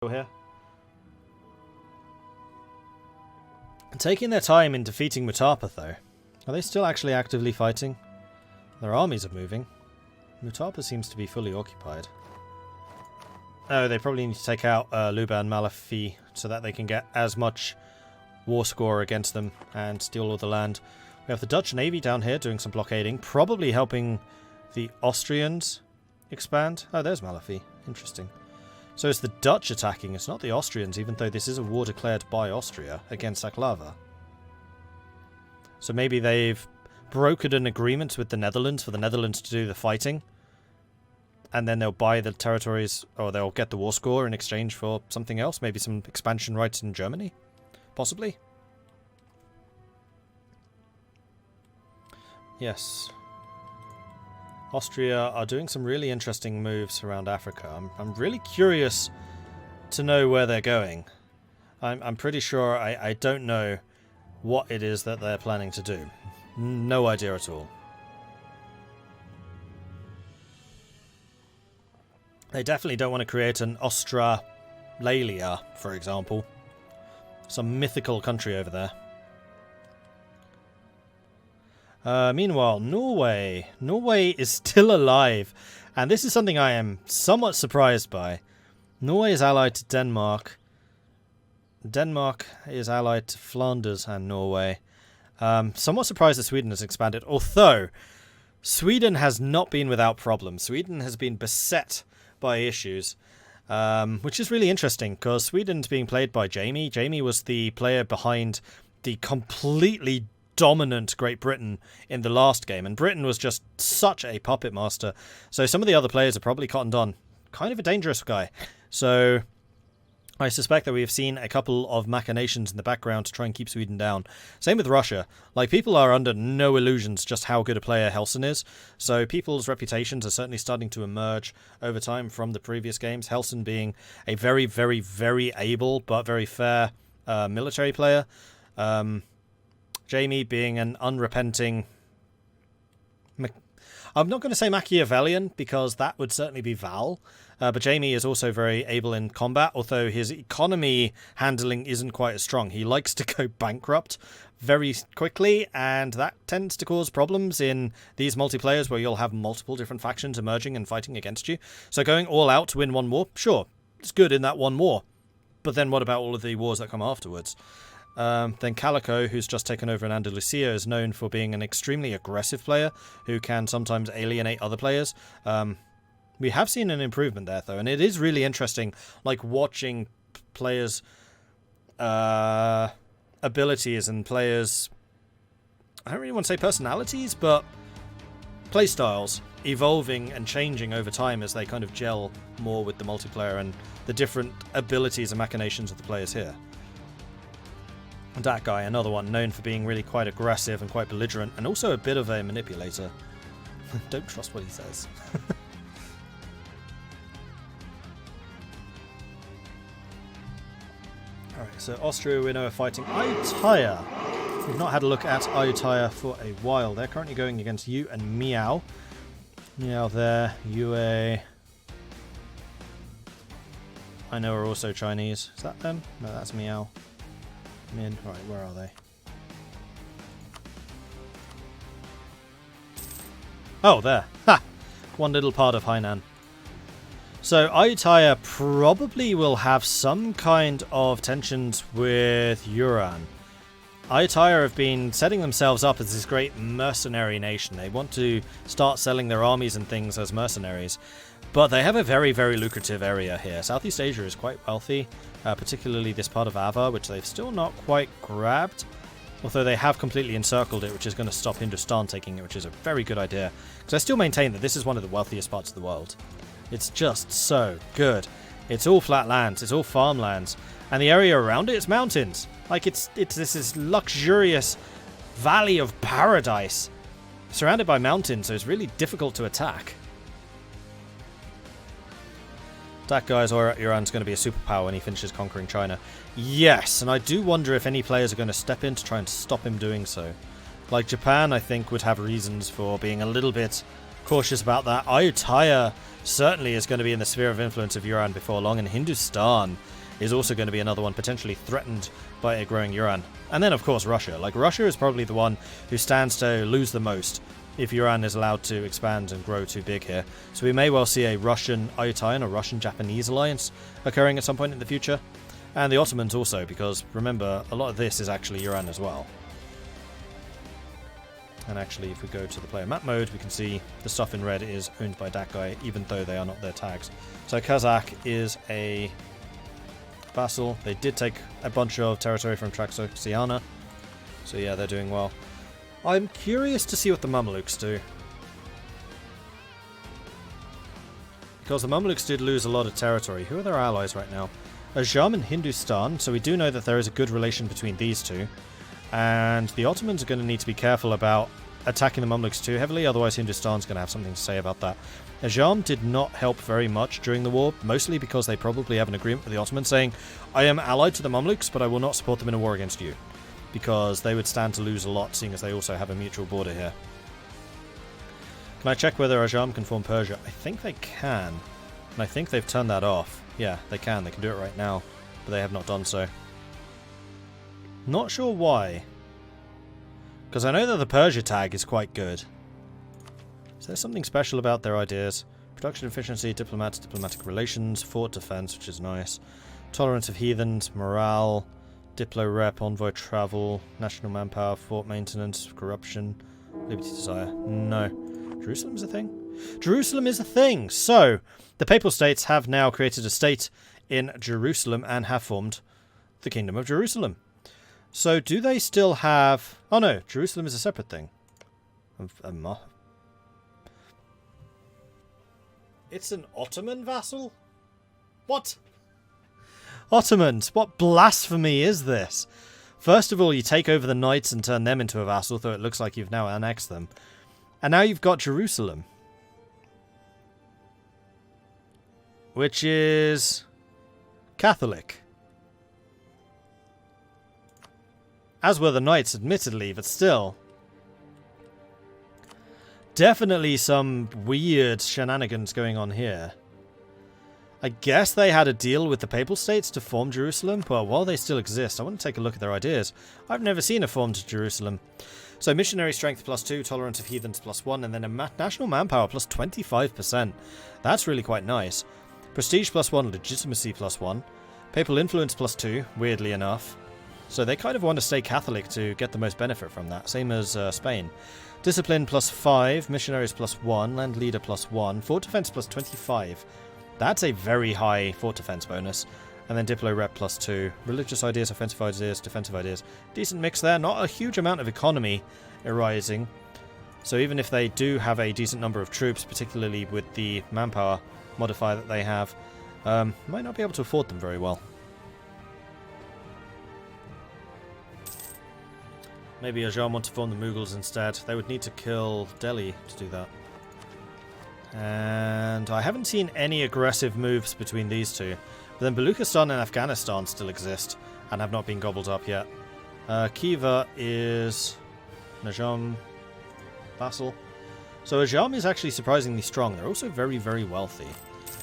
here. Taking their time in defeating Mutapa, though. Are they still actually actively fighting? Their armies are moving. Mutapa seems to be fully occupied. Oh, they probably need to take out Luba and Malafi so that they can get as much war score against them and steal all the land. We have the Dutch Navy down here doing some blockading, probably helping the Austrians expand. Oh, there's Malafi. Interesting. So it's the Dutch attacking, it's not the Austrians, even though this is a war declared by Austria against Aklava. So maybe they've brokered an agreement with the Netherlands for the Netherlands to do the fighting, and then they'll buy the territories, or they'll get the war score in exchange for something else, maybe some expansion rights in Germany, possibly. Yes. Austria are doing some really interesting moves around Africa. I'm really curious to know where they're going. I'm pretty sure I don't know what it is that they're planning to do. No idea at all. They definitely don't want to create an Australalia, for example. Some mythical country over there. Meanwhile, Norway. Norway is still alive, and this is something I am somewhat surprised by. Norway is allied to Denmark. Denmark is allied to Flanders and Norway. Somewhat surprised that Sweden has expanded, although Sweden has not been without problems. Sweden has been beset by issues, which is really interesting, because Sweden's being played by Jamie. Jamie was the player behind the completely dominant Great Britain in the last game, and Britain was just such a puppet master. So some of the other players are probably cottoned on. Kind of a dangerous guy. So I suspect that we have seen a couple of machinations in the background to try and keep Sweden down. Same with Russia. Like, people are under no illusions just how good a player Helson is. So people's reputations are certainly starting to emerge over time from the previous games. Helson being a very, very, very able but very fair military player. Jamie being an unrepenting... I'm not going to say Machiavellian, because that would certainly be Val. But Jamie is also very able in combat, although his economy handling isn't quite as strong. He likes to go bankrupt very quickly, and that tends to cause problems in these multiplayers where you'll have multiple different factions emerging and fighting against you. So going all out to win one war, sure, it's good in that one war. But then what about all of the wars that come afterwards? Then Calico, who's just taken over in Andalusia, is known for being an extremely aggressive player who can sometimes alienate other players. We have seen an improvement there, though, and it is really interesting, like, watching players' abilities and players', I don't really want to say personalities, but playstyles evolving and changing over time as they kind of gel more with the multiplayer and the different abilities and machinations of the players here. And that guy, another one, known for being really quite aggressive and quite belligerent, and also a bit of a manipulator. Don't trust what he says. Alright, so Austria, we know, are fighting Ayutthaya. We've not had a look at Ayutthaya for a while. They're currently going against Yu and Miao. Miao there, Yue... I know are also Chinese. Is that them? No, that's Miao. Min. Right, where are they? Oh, there. Ha! One little part of Hainan. So Ayutthaya probably will have some kind of tensions with Yuran. Ayutthaya have been setting themselves up as this great mercenary nation. They want to start selling their armies and things as mercenaries. But they have a very, very lucrative area here. Southeast Asia is quite wealthy, particularly this part of Ava, which they've still not quite grabbed. Although they have completely encircled it, which is going to stop Hindustan taking it, which is a very good idea. Because I still maintain that this is one of the wealthiest parts of the world. It's just so good. It's all flat lands, it's all farmlands, and the area around it is mountains. Like, it's this luxurious valley of paradise, surrounded by mountains, so it's really difficult to attack. That guy's Iran's going to be a superpower when he finishes conquering China. Yes, and I do wonder if any players are going to step in to try and stop him doing so. Like Japan, I think, would have reasons for being a little bit cautious about that. Ayutthaya certainly is going to be in the sphere of influence of Iran before long, and Hindustan is also going to be another one potentially threatened by a growing Iran. And then, of course, Russia. Like, Russia is probably the one who stands to lose the most if Iran is allowed to expand and grow too big here. So we may well see a Russian-Ayutthayan or Russian-Japanese alliance occurring at some point in the future. And the Ottomans also, because, remember, a lot of this is actually Iran as well. And actually, if we go to the player map mode, we can see the stuff in red is owned by that guy, even though they are not their tags. So Kazakh is a vassal. They did take a bunch of territory from Transoxiana. So yeah, they're doing well. I'm curious to see what the Mamelukes do. Because the Mamelukes did lose a lot of territory. Who are their allies right now? Ajam and Hindustan, so we do know that there is a good relation between these two. And the Ottomans are going to need to be careful about attacking the Mamluks too heavily, otherwise Hindustan's going to have something to say about that. Ajam did not help very much during the war, mostly because they probably have an agreement with the Ottomans saying, I am allied to the Mamluks, but I will not support them in a war against you. Because they would stand to lose a lot, seeing as they also have a mutual border here. Can I check whether Ajam can form Persia? I think they can. And I think they've turned that off. Yeah, they can. They can do it right now. But they have not done so. Not sure why. Because I know that the Persia tag is quite good. Is there something special about their ideas? Production efficiency, diplomatic relations, fort defense, which is nice. Tolerance of heathens, morale, diplo rep, envoy travel, national manpower, fort maintenance, corruption, liberty desire. No. Jerusalem's a thing? Jerusalem is a thing! So, the Papal States have now created a state in Jerusalem and have formed the Kingdom of Jerusalem. So, do they still have... Oh no, Jerusalem is a separate thing. It's an Ottoman vassal? What? Ottomans, what blasphemy is this? First of all, you take over the knights and turn them into a vassal, though it looks like you've now annexed them. And now you've got Jerusalem. Which is... Catholic. As were the knights, admittedly, but still. Definitely some weird shenanigans going on here. I guess they had a deal with the Papal States to form Jerusalem. Well, while they still exist, I want to take a look at their ideas. I've never seen a formed Jerusalem. So missionary strength +2, tolerance of heathens +1, and then a national manpower +25%. That's really quite nice. Prestige +1, legitimacy +1. Papal influence +2, weirdly enough. So they kind of want to stay Catholic to get the most benefit from that, same as Spain. Discipline +5, missionaries +1, land leader +1, fort defense +25. That's a very high fort defense bonus. And then diplo rep +2, religious ideas, offensive ideas, defensive ideas. Decent mix there, not a huge amount of economy arising. So even if they do have a decent number of troops, particularly with the manpower modifier that they have, might not be able to afford them very well. Maybe Ajam want to form the Mughals instead. They would need to kill Delhi to do that. And I haven't seen any aggressive moves between these two. But then Baluchistan and Afghanistan still exist and have not been gobbled up yet. Khiva is an Ajam vassal. So Ajam is actually surprisingly strong. They're also very, very wealthy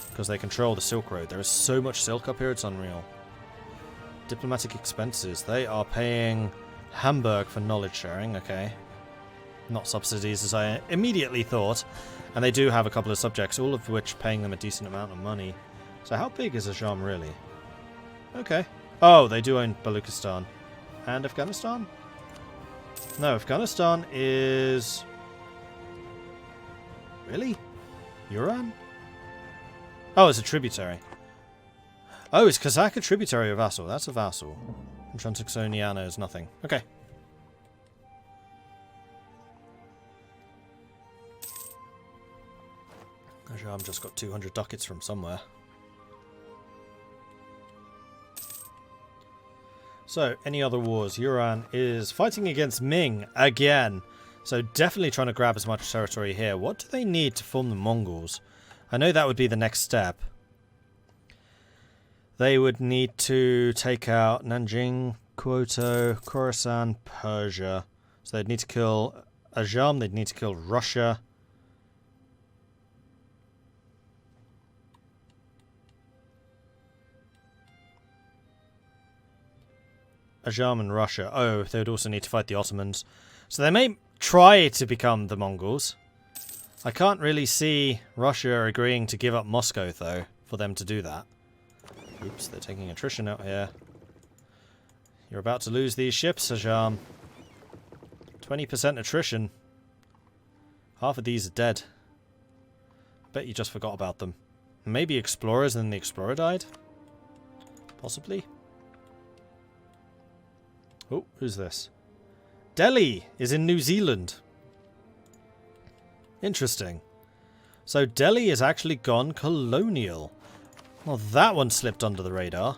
because they control the Silk Road. There is so much silk up here, it's unreal. Diplomatic expenses. They are paying Hamburg for knowledge sharing, okay. Not subsidies as I immediately thought. And they do have a couple of subjects, all of which paying them a decent amount of money. So how big is Ajam really? Okay. Oh, they do own Baluchistan. And Afghanistan? No, Afghanistan is... Really? Iran? Oh, it's a tributary. Oh, is Kazakh a tributary or vassal? That's a vassal. And Transoxiana is nothing. Okay. Ajam just got 200 ducats from somewhere. So, any other wars? Iran is fighting against Ming again. So definitely trying to grab as much territory here. What do they need to form the Mongols? I know that would be the next step. They would need to take out Nanjing, Kyoto, Khorasan, Persia. So they'd need to kill Ajam, they'd need to kill Russia. Ajam and Russia. Oh, they would also need to fight the Ottomans. So they may try to become the Mongols. I can't really see Russia agreeing to give up Moscow, though, for them to do that. Oops, they're taking attrition out here. You're about to lose these ships, Ajam. 20% attrition. Half of these are dead. Bet you just forgot about them. Maybe explorers and then the explorer died? Possibly. Oh, who's this? Delhi is in New Zealand. Interesting. So Delhi has actually gone colonial. Well, that one slipped under the radar.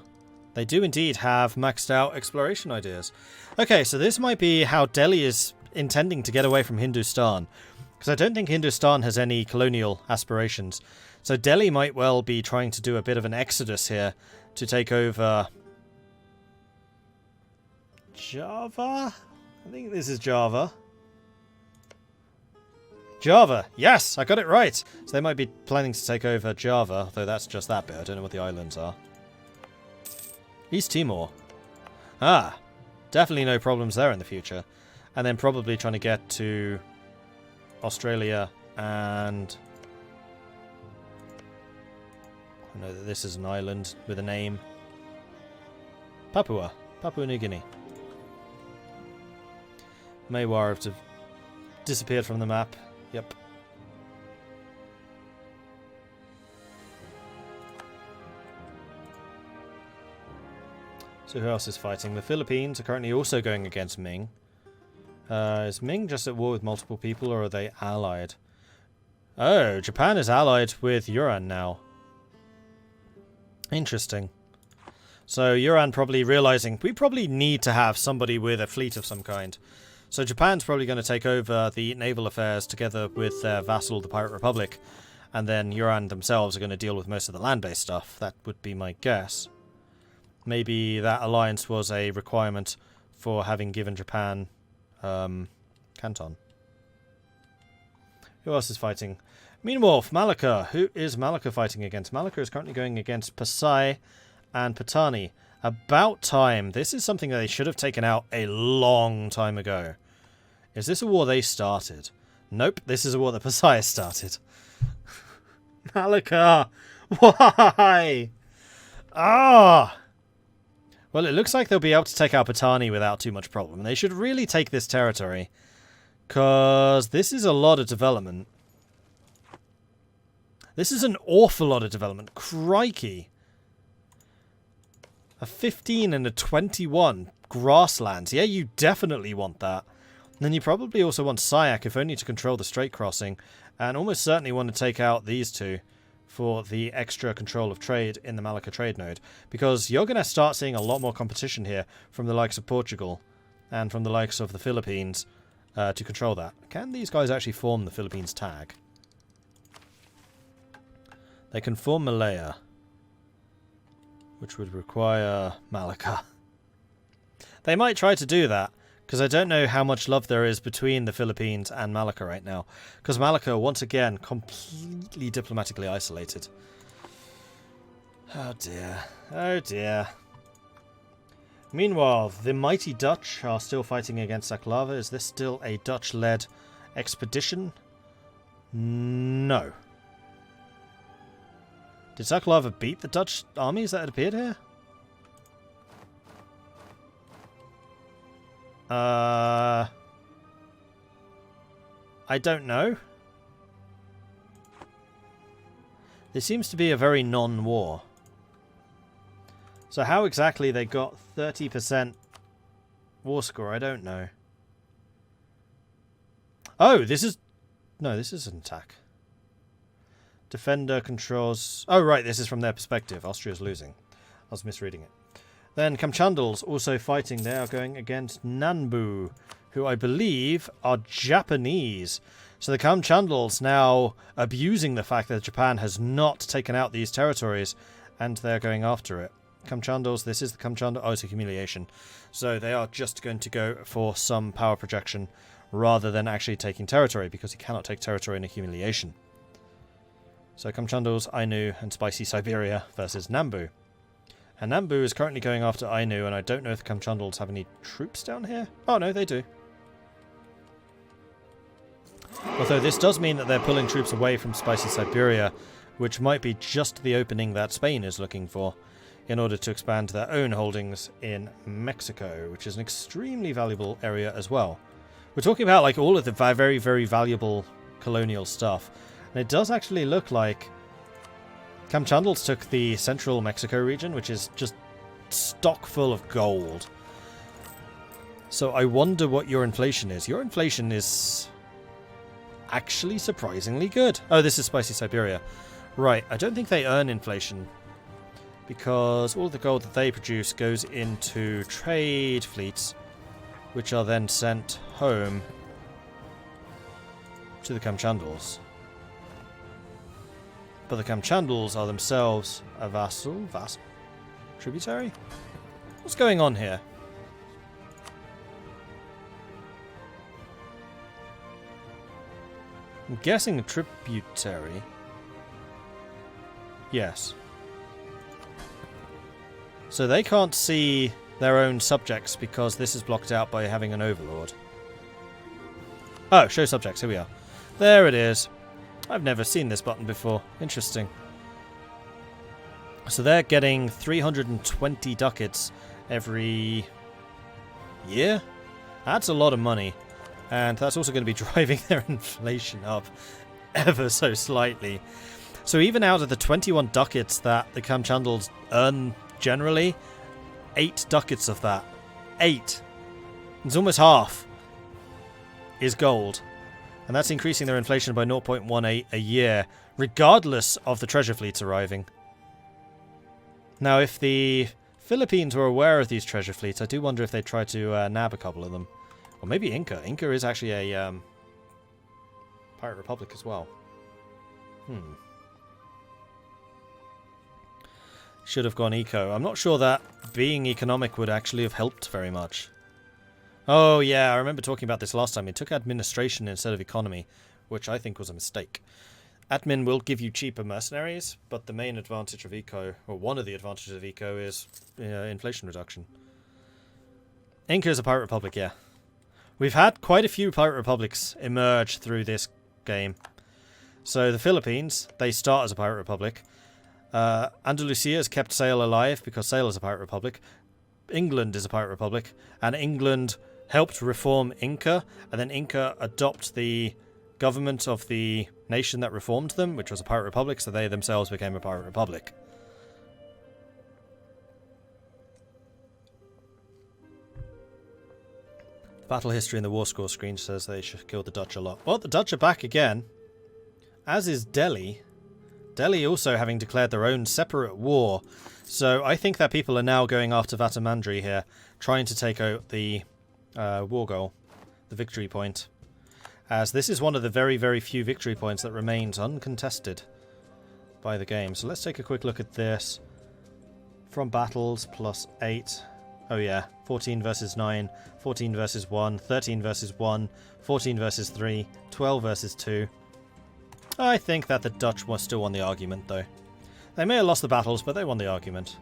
They do indeed have maxed out exploration ideas. Okay, so this might be how Delhi is intending to get away from Hindustan. Because I don't think Hindustan has any colonial aspirations. So Delhi might well be trying to do a bit of an exodus here to take over Java? I think this is Java. Java! Yes! I got it right! So they might be planning to take over Java, though that's just that bit. I don't know what the islands are. East Timor. Ah! Definitely no problems there in the future. And then probably trying to get to Australia and... I know that this is an island with a name. Papua New Guinea. Maywar have disappeared from the map. Yep. So who else is fighting? The Philippines are currently also going against Ming. Is Ming just at war with multiple people, or are they allied? Oh, Japan is allied with Yuan now. Interesting. So Yuan probably realizing we probably need to have somebody with a fleet of some kind. So Japan's probably going to take over the naval affairs together with their vassal, the Pirate Republic. And then Yuan themselves are going to deal with most of the land-based stuff. That would be my guess. Maybe that alliance was a requirement for having given Japan Canton. Who else is fighting? Meanwhile, Malacca. Who is Malacca fighting against? Malacca is currently going against Pasai and Patani. About time. This is something that they should have taken out a long time ago. Is this a war they started? Nope, this is a war that Pasai started. Malacca! Why? Ah! Well, it looks like they'll be able to take out Patani without too much problem. They should really take this territory. Because this is a lot of development. This is an awful lot of development. Crikey. A 15 and a 21 grasslands. Yeah, you definitely want that. And then you probably also want Sayak, if only to control the Strait Crossing. And almost certainly want to take out these two for the extra control of trade in the Malacca trade node. Because you're going to start seeing a lot more competition here from the likes of Portugal and from the likes of the Philippines to control that. Can these guys actually form the Philippines tag? They can form Malaya, which would require Malacca. They might try to do that, because I don't know how much love there is between the Philippines and Malacca right now. Because Malacca, once again, completely diplomatically isolated. Oh dear. Oh dear. Meanwhile, the mighty Dutch are still fighting against Aklava. Is this still a Dutch-led expedition? No. Did Aklava beat the Dutch armies that had appeared here? I don't know. This seems to be a very non-war. So how exactly they got 30% war score, I don't know. Oh, this is... No, this is an attack. Defender controls... Oh, right, this is from their perspective. Austria's losing. I was misreading it. Then Kamchandals also fighting. They are going against Nanbu, who I believe are Japanese. So the Kamchandals now abusing the fact that Japan has not taken out these territories, and they're going after it. Kamchandals, this is the Kamchandal... Oh, it's a humiliation. So they are just going to go for some power projection rather than actually taking territory, because you cannot take territory in a humiliation. So Kamchandals, Ainu, and Spicy Siberia versus Nambu. And Nambu is currently going after Ainu, and I don't know if the Kamchandals have any troops down here. Oh no, they do. Although this does mean that they're pulling troops away from Spicy Siberia, which might be just the opening that Spain is looking for in order to expand their own holdings in Mexico, which is an extremely valuable area as well. We're talking about like all of the very, very valuable colonial stuff. And it does actually look like Kamchandals took the central Mexico region, which is just stock full of gold. So I wonder what your inflation is. Your inflation is actually surprisingly good. Oh, this is Spicy Siberia. Right, I don't think they earn inflation because all of the gold that they produce goes into trade fleets, which are then sent home to the Kamchandals. But the Kamchandals are themselves a vassal? Tributary? What's going on here? I'm guessing a tributary. Yes. So they can't see their own subjects because this is blocked out by having an overlord. Oh, show subjects. Here we are. There it is. I've never seen this button before. Interesting. So they're getting 320 ducats every year? That's a lot of money. And that's also going to be driving their inflation up ever so slightly. So even out of the 21 ducats that the Kamchandals earn generally, 8 ducats of that, 8, it's almost half, is gold. And that's increasing their inflation by 0.18 a year, regardless of the treasure fleets arriving. Now, if the Philippines were aware of these treasure fleets, I do wonder if they'd try to nab a couple of them. Or maybe Inca. Inca is actually a pirate republic as well. Should have gone eco. I'm not sure that being economic would actually have helped very much. Oh yeah, I remember talking about this last time. It took administration instead of economy, which I think was a mistake. Admin will give you cheaper mercenaries, but the main advantage of eco, or one of the advantages of eco, is inflation reduction. Inca is a pirate republic, yeah. We've had quite a few pirate republics emerge through this game. So the Philippines, they start as a pirate republic. Andalusia has kept Sail alive because Sail is a pirate republic. England is a pirate republic, and England helped reform Inca, and then Inca adopt the government of the nation that reformed them, which was a pirate republic, so they themselves became a pirate republic. The battle history in the war score screen says they should kill the Dutch a lot. Well, the Dutch are back again, as is Delhi. Delhi also having declared their own separate war. So I think that people are now going after Vatamandri here, trying to take out the war goal, the victory point. As this is one of the very, very few victory points that remains uncontested by the game. So let's take a quick look at this. From battles, +8. Oh yeah, 14 versus 9, 14 versus 1, 13 versus 1, 14 versus 3, 12 versus 2. I think that the Dutch still won the argument, though. They may have lost the battles, but they won the argument.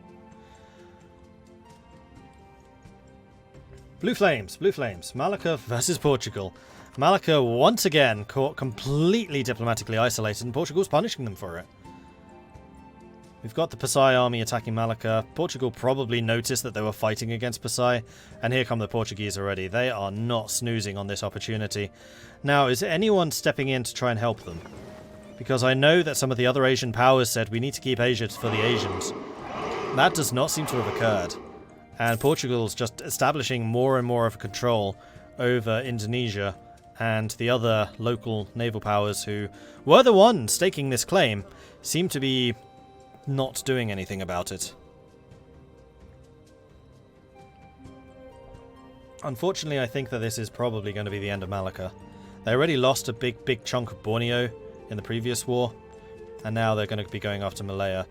Blue Flames, Blue Flames. Malacca versus Portugal. Malacca, once again, caught completely diplomatically isolated, and Portugal's punishing them for it. We've got the Pasai army attacking Malacca. Portugal probably noticed that they were fighting against Pasai, and here come the Portuguese already. They are not snoozing on this opportunity. Now, is anyone stepping in to try and help them? Because I know that some of the other Asian powers said we need to keep Asia for the Asians. That does not seem to have occurred. And Portugal's just establishing more and more of a control over Indonesia and the other local naval powers who were the ones staking this claim seem to be not doing anything about it. Unfortunately, I think that this is probably going to be the end of Malacca. They already lost a big chunk of Borneo in the previous war, and now they're going to be going after Malaya.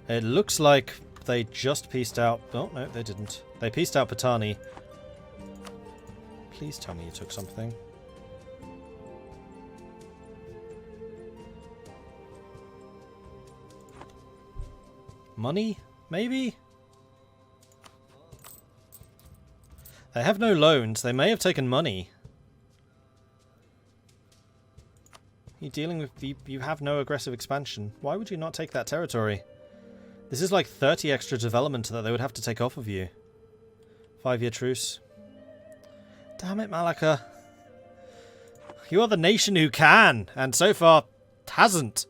It looks like they just pieced out... Oh, no, they didn't. They pieced out Patani. Please tell me you took something. Money? Maybe? They have no loans. They may have taken money. You're dealing with... You have no aggressive expansion. Why would you not take that territory? This is like 30 extra development that they would have to take off of you. 5-year truce. Damn it, Malacca. You are the nation who can, and so far hasn't.